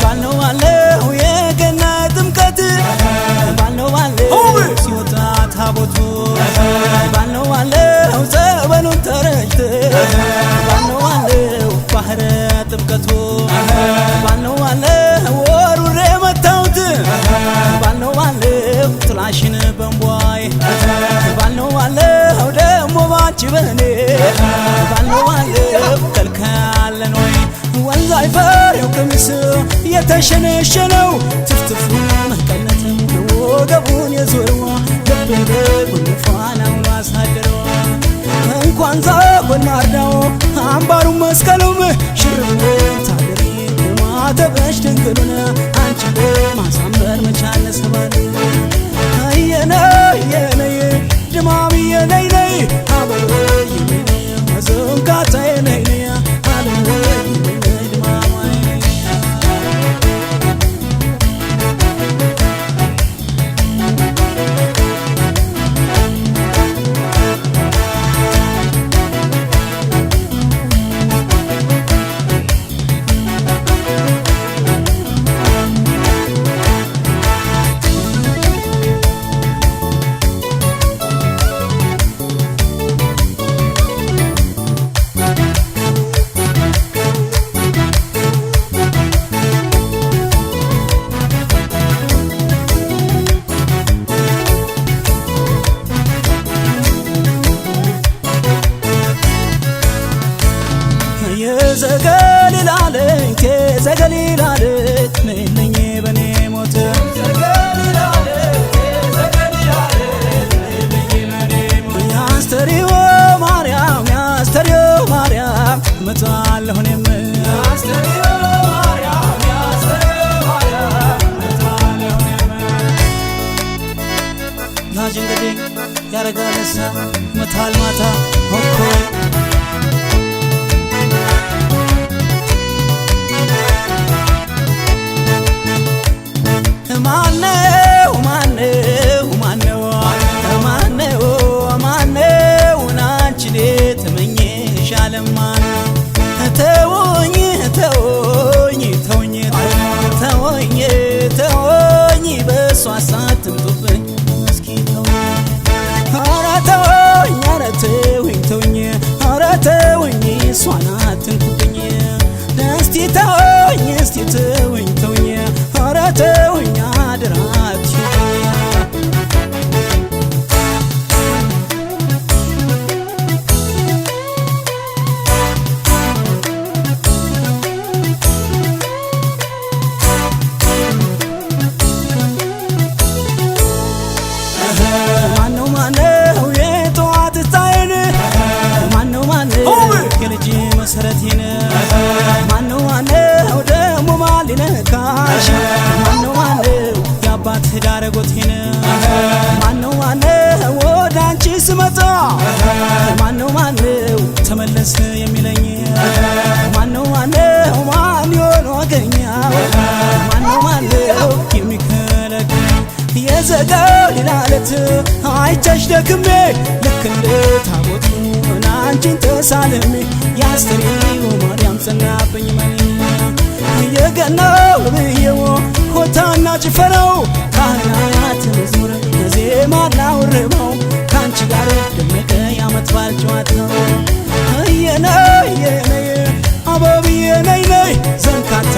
ባልነው ባለው የገና ጥምቀት ባልነው ባለው ሲወጣ ታቦቱ ባልነው ባለው ጸበሉን ተረጭት ባልነው ባለው ባህረ ጥምቀቱ ባልነው ባለው ወሩሬ መታውት ባልነው ባለው ጥላሽን በንቧይ ባልነው ባለው ደሞ ባንቺ በኔ ባልነው ባለው ከልካለን ወይ ወንዝ አይፈሬው ቀሚስ የተሸነሸነው ትፍትፉ መቀነትም ወገቡን የዞረዋ ልቤ ጉንፋናውን አሳደረዋ እንኳን ዛጎን አርዳው አምባሩ መስቀሉም ሽርብን ታደሪ ማተበሽ ድንግሉን አንቺን ማሳመር መቻለ ሰባል የነይ ድማም የነይ አበበይ መዘንካታ የነይ አለወይ ዘገሊላለች ዘገሊላለች ነኝ በኔ ሞት ያስተሪው ማርያም መጣለሁ እኔም ናጅ እንግዲህ ያረጋለሳ መታል ማታ ሆኮ ተወኝ በሷ ሳትምጡብኝ እስኪ ተወኝ እሷን አትንኩብኝ እስቲ ተወኝ ተወኝ አደራት መሰረቴን ማነው ደሞ ማሊነካሽ ማነው ያባት ዳረጎቴን ማነው ወዳንቺ ስመጣ ማነው ተመለስ የሚለኝ ማነው ማን ይሆን ወገኛው ማነው የሚከለክል የዘገሊላለት አይቻሽ ደክሜ ልክ እንደ ታቦቱ አንቺን ተሳልሜ ያስተሪው ማርያም ጸናብኝ ማን የገናው ብየው ሆታና ጭፈራው ካህናት መዝሙር ዜማና ወረባው ካንቺ ጋር ደመቀ ያመት ባል ጨዋታው የነይ አበብዬ ነይ ዘንካታ